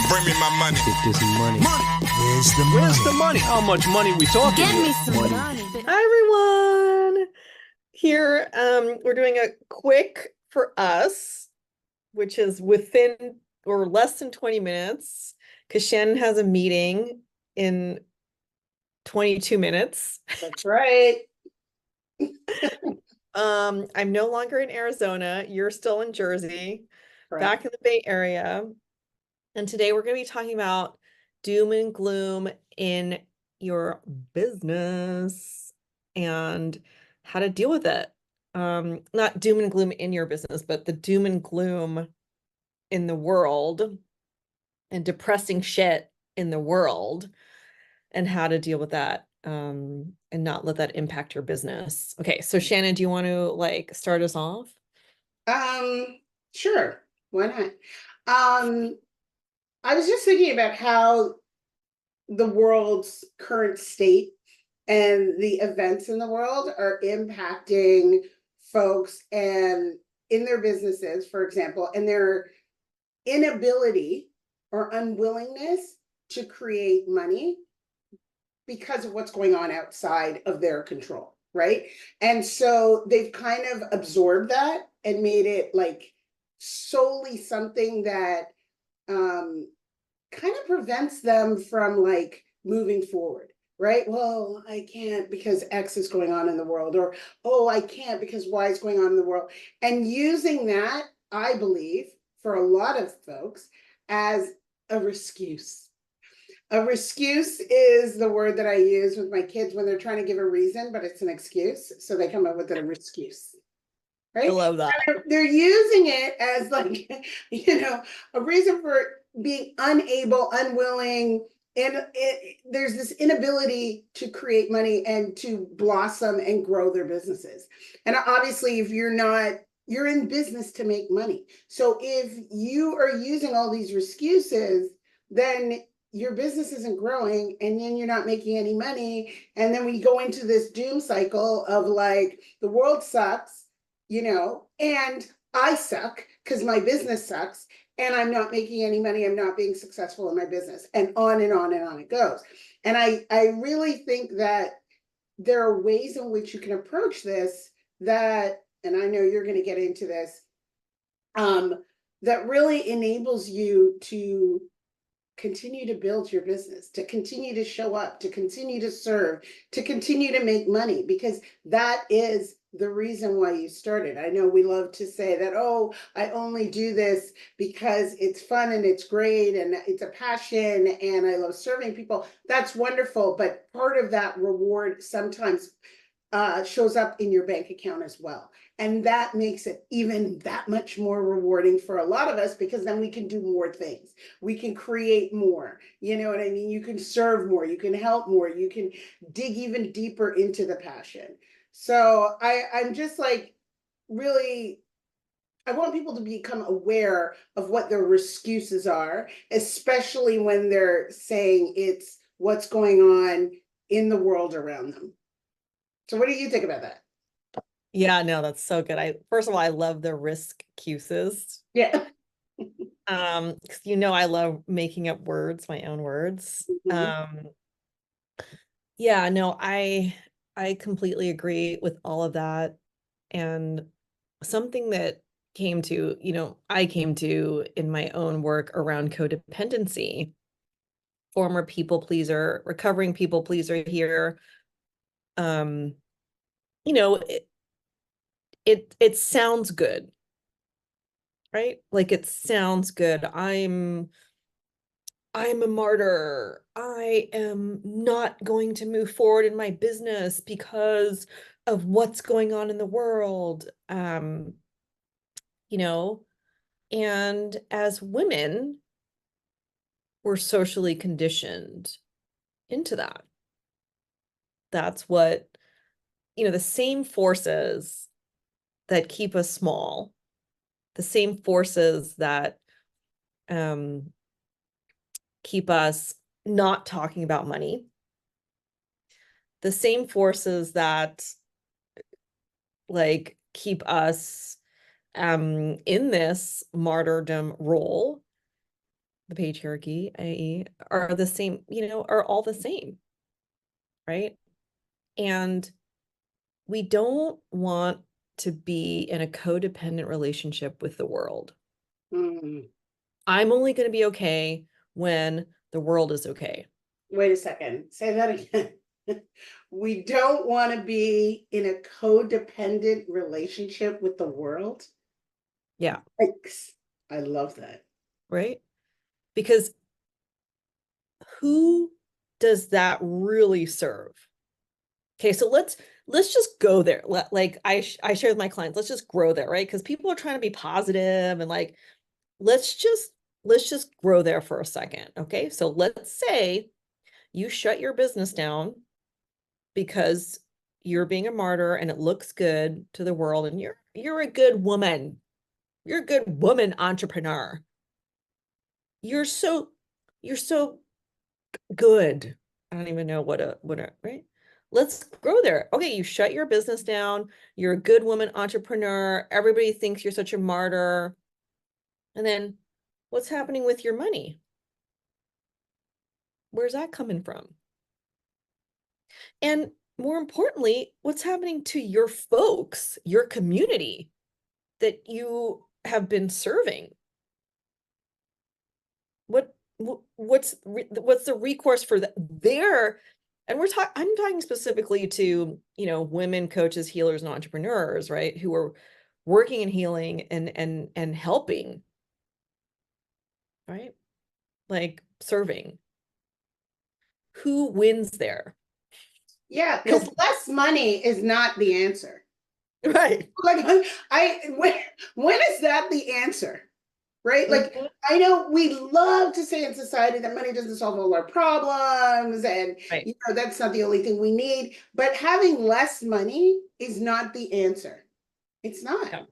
Bring me my money. Get this money. Where's the money? How much money we talking? Get me here? some Money. money. Hi, everyone. Here, we're doing a quick for us, which is within or less than 20 minutes, because Shannon has a meeting in 22 minutes. That's right. I'm no longer in Arizona. You're still in Jersey, back in the Bay Area. And today we're going to be talking about doom and gloom in your business and how to deal with it. Not doom and gloom in your business, but the doom and gloom in the world and depressing shit in the world and how to deal with that and not let that impact your business. Okay, so Shannon, do you want to start us off? Sure. Why not? I was just thinking about how the world's current state and the events in the world are impacting folks and in their businesses, for example, and their inability or unwillingness to create money because of what's going on outside of their control, right? And so they've kind of absorbed that and made it like solely something that kind of prevents them from like moving forward, right? Well, I can't because X is going on in the world, or oh, I can't because Y is going on in the world. And using that, I believe, for a lot of folks as a excuse. A excuse is the word that I use with my kids when they're trying to give a reason, but it's an excuse. So they come up with an excuse. Right? I love that. They're using it as like, a reason for being unable, unwilling, and there's this inability to create money and to blossom and grow their businesses. And obviously, if you're not, you're in business to make money. So if you are using all these excuses, then your business isn't growing and then you're not making any money. And then we go into this doom cycle of like, the world sucks, and I suck because my business sucks and I'm not making any money. I'm not being successful in my business, and on and on and on it goes. And I really think that there are ways in which you can approach this that, and I know you're going to get into this, that really enables you to continue to build your business, to continue to show up, to continue to serve, to continue to make money, because that is the reason why you started. I know we love to say that, oh, I only do this because it's fun and it's great and it's a passion and I love serving people. That's wonderful. But part of that reward sometimes shows up in your bank account as well. And that makes it even that much more rewarding for a lot of us, because then we can do more things. We can create more, you know what I mean? You can serve more, you can help more, you can dig even deeper into the passion. So I'm just like, really, I want people to become aware of what their excuses are, especially when they're saying it's what's going on in the world around them. So what do you think about that? Yeah, no, that's so good. First of all, I love the risk excuses. Yeah. Because I love making up words, my own words. Yeah, no, I completely agree with all of that. And something that I came to in my own work around codependency, former people pleaser, recovering people pleaser here. It sounds good, right? Like it sounds good. I'm a martyr. I am not going to move forward in my business because of what's going on in the world. And as women, we're socially conditioned into that. That's what, the same forces that keep us small, the same forces that keep us not talking about money, the same forces that keep us in this martyrdom role the patriarchy, i.e., are the same, are all the same, right? And we don't want to be in a codependent relationship with the world. Mm. I'm only going to be okay when the world is okay. Wait a second. Say that again. We don't want to be in a codependent relationship with the world. Yeah. Thanks. I love that. Right? Because who does that really serve? Okay, so let's just go there. Like I share with my clients, let's just grow there, right? Because people are trying to be positive and like, let's just grow there for a second. Okay, so let's say you shut your business down because you're being a martyr and it looks good to the world, and you're a good woman. You're a good woman entrepreneur. You're so good. I don't even know what a right? Let's grow there. Okay, you shut your business down. You're a good woman entrepreneur. Everybody thinks you're such a martyr. And then what's happening with your money? Where's that coming from? And more importantly, what's happening to your folks, your community that you have been serving? What's the recourse for their, and I'm talking specifically to, women coaches, healers, and entrepreneurs, right, who are working in healing and helping, right, like serving. Who wins there? Yeah, because less money is not the answer. Right. Like when is that the answer? Right? Like, I know we love to say in society that money doesn't solve all our problems, and Right. that's not the only thing we need. But having less money is not the answer. It's not. No.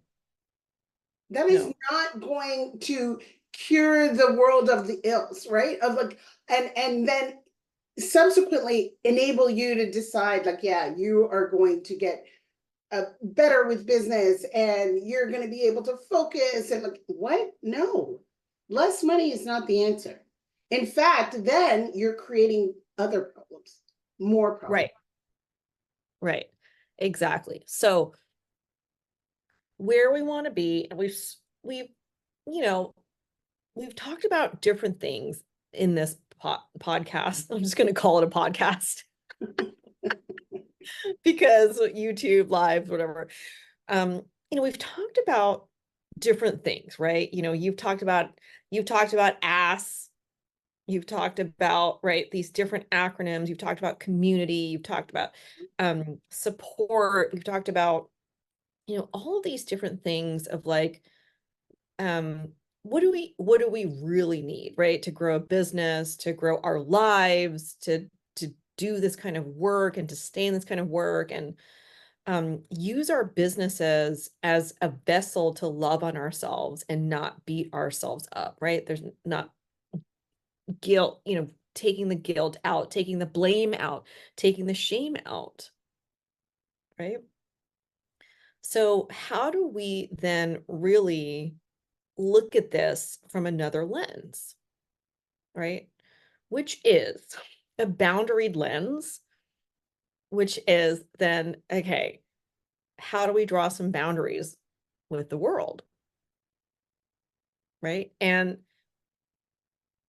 That is not going to cure the world of the ills, right? Of like, and then subsequently enable you to decide, like, yeah, you are going to get better with business and you're going to be able to focus and like, what? No, less money is not the answer. In fact, then you're creating other problems, more problems. Right. Exactly. So where we want to be, and we've we've talked about different things in this podcast. I'm just going to call it a podcast because YouTube live, whatever. We've talked about different things, right? You've talked about ass. You've talked about, right, these different acronyms. You've talked about community. You've talked about support. You've talked about, all of these different things of like, what do we really need, right, to grow a business, to grow our lives, to do this kind of work and to stay in this kind of work, and use our businesses as a vessel to love on ourselves and not beat ourselves up, right? There's not guilt, taking the guilt out, taking the blame out, taking the shame out, right? So how do we then really look at this from another lens, right? Which is a boundaried lens, which is then, okay, how do we draw some boundaries with the world, right? And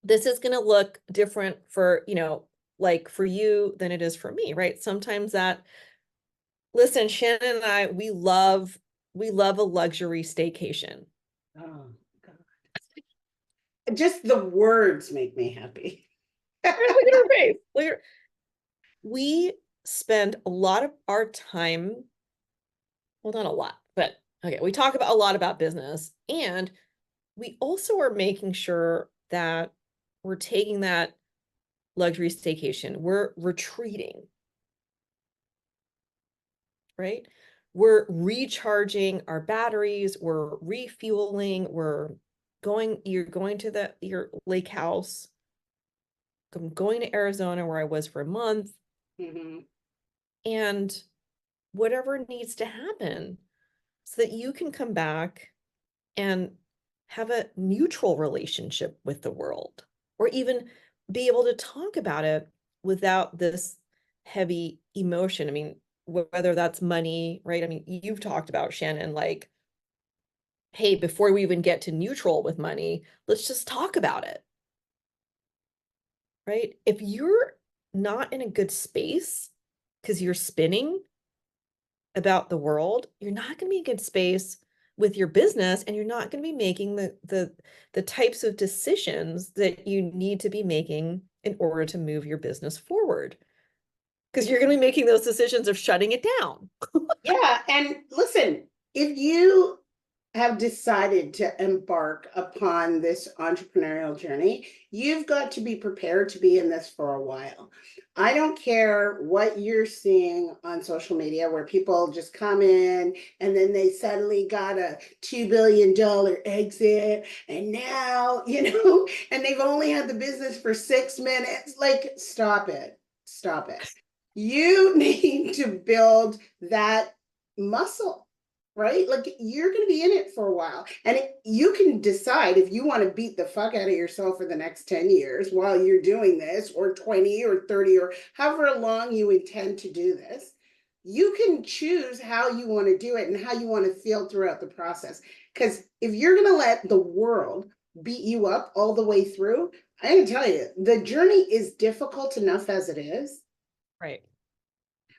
this is going to look different for, like for you than it is for me, right? Sometimes listen, Shannon and I, we love a luxury staycation. Oh, God. Just the words make me happy. Look at her face. We spend a lot of our time, well, not a lot, but okay, we talk about a lot about business, and we also are making sure that we're taking that luxury staycation. We're retreating, right? We're recharging our batteries, we're refueling, you're going to your lake house. I'm going to Arizona where I was for a month. Mm-hmm. And whatever needs to happen so that you can come back and have a neutral relationship with the world, or even be able to talk about it without this heavy emotion. I mean, whether that's money, right? I mean, you've talked about, Shannon, like, hey, before we even get to neutral with money, let's just talk about it, right? If you're not in a good space because you're spinning about the world, you're not going to be in a good space with your business, and you're not going to be making the types of decisions that you need to be making in order to move your business forward. Because you're going to be making those decisions of shutting it down. Yeah, and listen, if you have decided to embark upon this entrepreneurial journey, you've got to be prepared to be in this for a while. I don't care what you're seeing on social media where people just come in and then they suddenly got a $2 billion exit and now, and they've only had the business for 6 minutes. Like, stop it. Stop it. You need to build that muscle, right? Like, you're going to be in it for a while, and you can decide if you want to beat the fuck out of yourself for the next 10 years while you're doing this, or 20 or 30 or however long you intend to do this. You can choose how you want to do it and how you want to feel throughout the process. Because if you're going to let the world beat you up all the way through, I can tell you, the journey is difficult enough as it is. Right.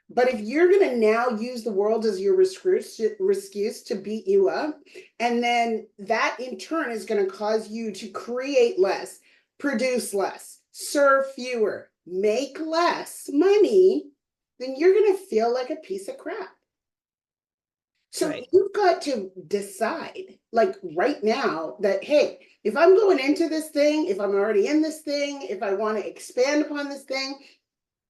But if you're going to now use the world as your excuse to beat you up, and then that in turn is going to cause you to create less, produce less, serve fewer, make less money, then you're going to feel like a piece of crap. So Right. you've got to decide, like right now, that, hey, if I'm going into this thing, if I'm already in this thing, if I want to expand upon this thing,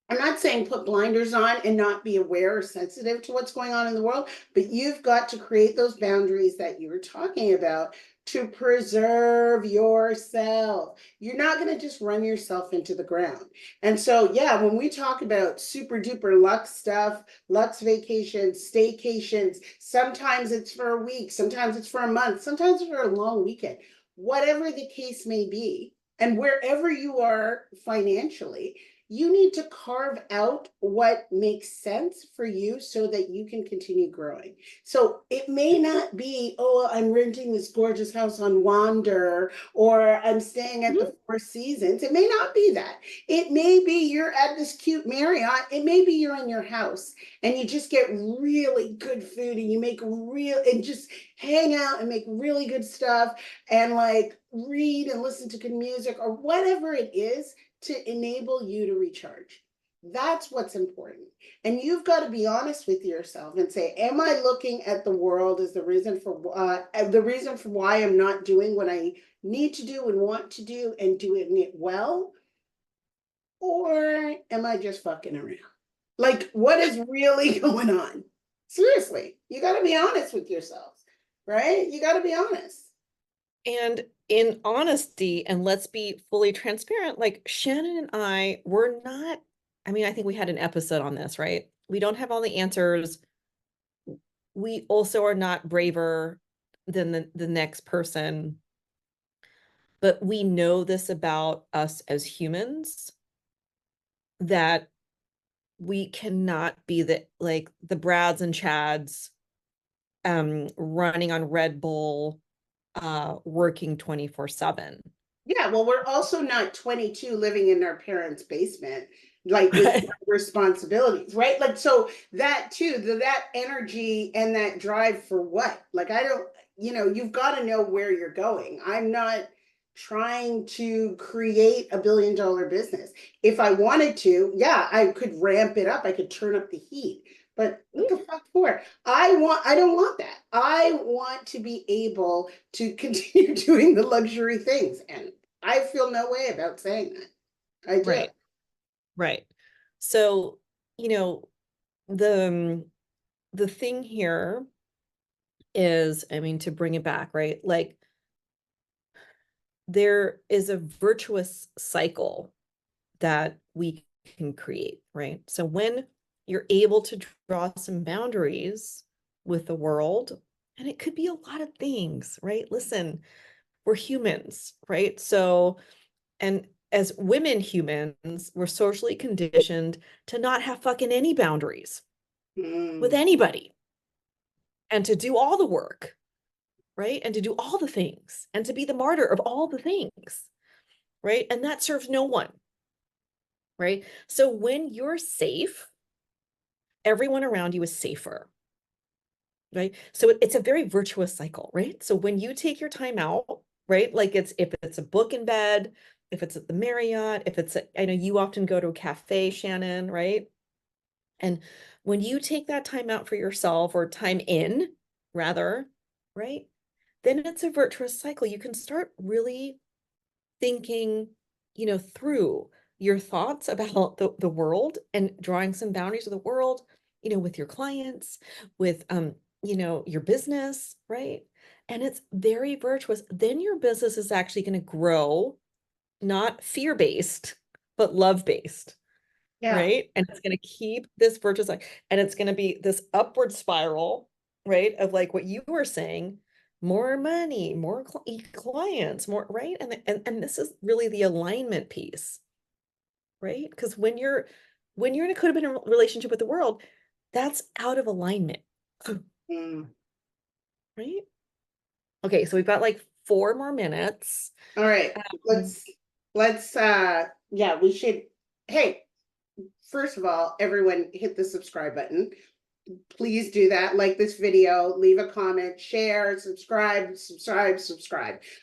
I'm not saying put blinders on and not be aware or sensitive to what's going on in the world, but you've got to create those boundaries that you were talking about to preserve yourself. You're not going to just run yourself into the ground. And so, yeah, when we talk about super duper luxe stuff, luxe vacations, staycations, sometimes it's for a week, sometimes it's for a month, sometimes it's for a long weekend, whatever the case may be, and wherever you are financially, you need to carve out what makes sense for you so that you can continue growing. So it may not be, oh, I'm renting this gorgeous house on Wander, or I'm staying at the Four Seasons. It may not be that. It may be you're at this cute Marriott. It may be you're in your house and you just get really good food and you make and just hang out and make really good stuff and like read and listen to good music or whatever it is to enable you to recharge. That's what's important. And you've got to be honest with yourself and say, am I looking at the world as the reason for why I'm not doing what I need to do and want to do and doing it well? Or am I just fucking around? Like, what is really going on? Seriously, you got to be honest with yourself, right? You got to be honest. And in honesty, and let's be fully transparent, like Shannon and I were not, I mean, I think we had an episode on this, right? We don't have all the answers. We also are not braver than the next person, but we know this about us as humans, that we cannot be the Brads and Chads running on Red Bull, working 24/7. Yeah, well, we're also not 22 living in our parents' basement, like with responsibilities, right? Like, so that too, that energy and that drive for what? Like, I don't, you've got to know where you're going. I'm not trying to create a $1 billion business. If I wanted to, yeah, I could ramp it up. I could turn up the heat. But what the fuck for? I don't want that. I want to be able to continue doing the luxury things. And I feel no way about saying that. I do. Right. Right. So, the thing here is, I mean, to bring it back, right? Like, there is a virtuous cycle that we can create, right? So when you're able to draw some boundaries with the world, and it could be a lot of things, right? Listen, we're humans, right? So, and as women humans, we're socially conditioned to not have fucking any boundaries with anybody and to do all the work, right? And to do all the things and to be the martyr of all the things, right? And that serves no one, right? So when you're safe, everyone around you is safer, right? So it's a very virtuous cycle, right? So when you take your time out, right? Like if it's a book in bed, if it's at the Marriott, if it's I know you often go to a cafe, Shannon, right? And when you take that time out for yourself, or time in rather, right? Then it's a virtuous cycle. You can start really thinking, through your thoughts about the world and drawing some boundaries of the world, with your clients, with your business, right? And it's very virtuous. Then your business is actually going to grow, not fear-based, but love-based, Yeah. right? And it's going to keep this virtuous cycle, and it's going to be this upward spiral, right? Of like what you were saying, more money, more clients, more, right? And this is really the alignment piece, right? Because when you're in a codependent relationship with the world, that's out of alignment, Mm. right? Okay, so we've got like 4 more minutes. All right. Let's yeah, we should. Hey, first of all, everyone hit the subscribe button. Please do that. Like this video, leave a comment, share, subscribe.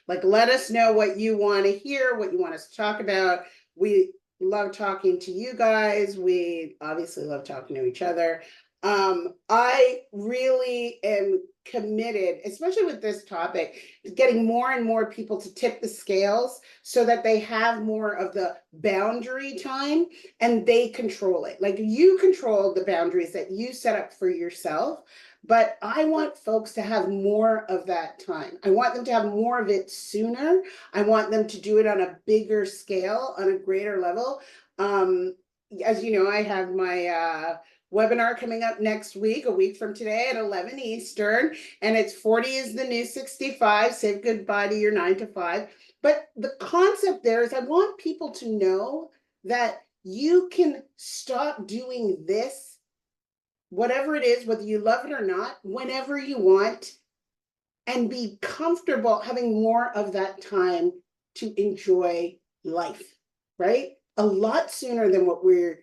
Like, let us know what you want to hear, what you want us to talk about. We love talking to you guys. We obviously love talking to each other. I really am committed, especially with this topic, getting more and more people to tip the scales so that they have more of the boundary time and they control it. Like, you control the boundaries that you set up for yourself, but I want folks to have more of that time. I want them to have more of it sooner. I want them to do it on a bigger scale, on a greater level. As you know, I have my webinar coming up next week, a week from today at 11 Eastern, and it's 40 is the new 65, say goodbye to your 9 to 5. But the concept there is I want people to know that you can stop doing this, whatever it is, whether you love it or not, whenever you want, and be comfortable having more of that time to enjoy life, right? A lot sooner than what we're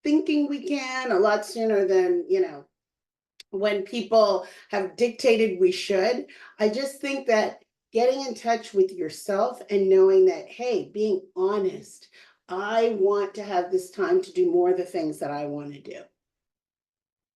thinking we can, a lot sooner than, when people have dictated we should. I just think that getting in touch with yourself and knowing that, hey, being honest, I want to have this time to do more of the things that I want to do.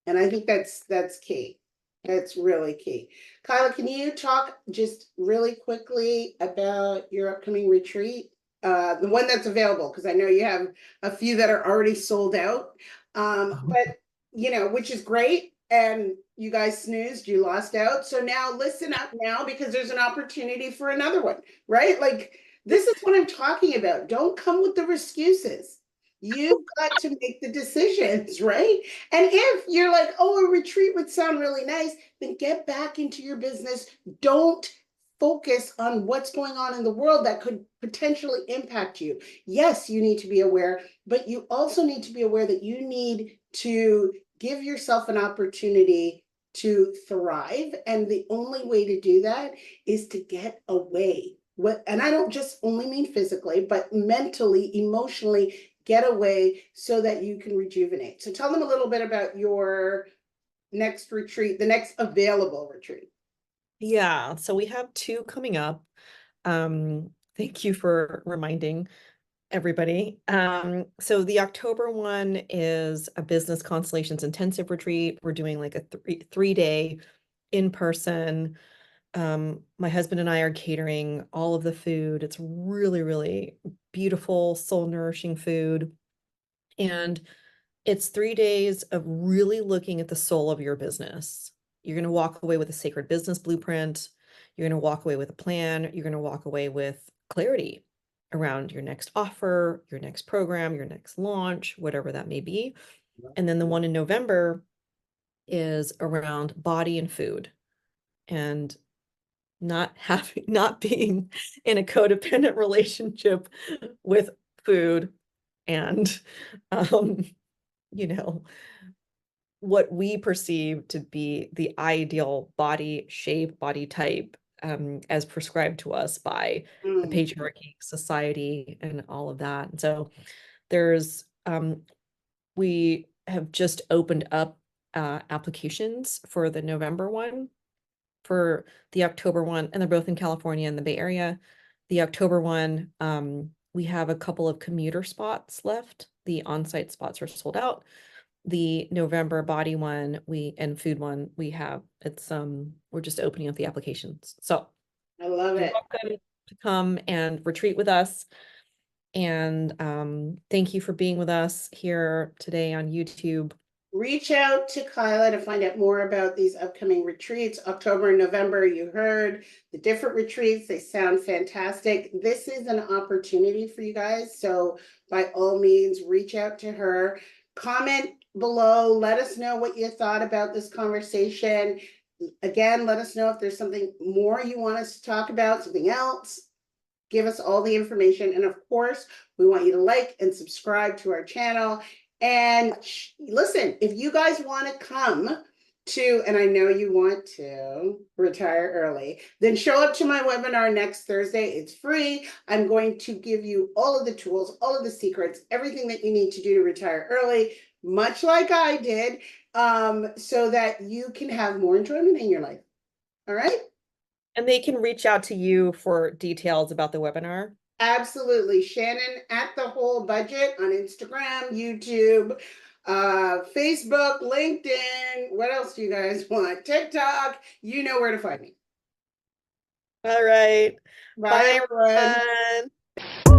And I think that's key. That's really key. Kyla, can you talk just really quickly about your upcoming retreat? The one that's available, because I know you have a few that are already sold out. But which is great. And you guys snoozed, you lost out. So now listen up now, because there's an opportunity for another one, right? Like, this is what I'm talking about. Don't come with the excuses. You've got to make the decisions, right? And if you're like, oh, a retreat would sound really nice, then get back into your business. Don't focus on what's going on in the world that could potentially impact you. Yes, you need to be aware, but you also need to be aware that you need to give yourself an opportunity to thrive. And the only way to do that is to get away. And I don't just only mean physically, but mentally, emotionally, get away so that you can rejuvenate. So tell them a little bit about your next retreat, the next available retreat. Yeah, so we have 2 coming up. Thank you for reminding everybody. So the October one is a business constellations intensive retreat. We're doing like a 3-day in person. My husband and I are catering all of the food. It's really, really beautiful, soul nourishing food. And it's 3 days of really looking at the soul of your business. You're going to walk away with a sacred business blueprint. You're going to walk away with a plan. You're going to walk away with clarity around your next offer, your next program, your next launch, whatever that may be. And then the one in November is around body and food. And not being in a codependent relationship with food and you know, what we perceive to be the ideal body shape, body type, as prescribed to us by the patriarchy, society, and all of that. And so there's we have just opened up applications for the November one, for the October one, and they're both in California and the Bay Area. The October one, we have a couple of commuter spots left. The on-site spots are sold out. The November body one, and food one, we have, it's we're just opening up the applications. So I love you're it. welcome to come and retreat with us. And thank you for being with us here today on YouTube. Reach out to Kyla to find out more about these upcoming retreats. October and November, you heard the different retreats. They sound fantastic. This is an opportunity for you guys. So by all means, reach out to her. Comment below. Let us know what you thought about this conversation. Again, let us know if there's something more you want us to talk about, something else. Give us all the information. And of course, we want you to like and subscribe to our channel. And listen, if you guys want to come to, and I know you want to retire early, then show up to my webinar next Thursday. It's free. I'm going to give you all of the tools, all of the secrets, everything that you need to do to retire early, much like I did, so that you can have more enjoyment in your life. All right? And they can reach out to you for details about the webinar. Absolutely. Shannon at the Whole Budget on Instagram, YouTube, Facebook, LinkedIn. What else do you guys want? TikTok. You know where to find me. All right. Bye, everyone. Everyone.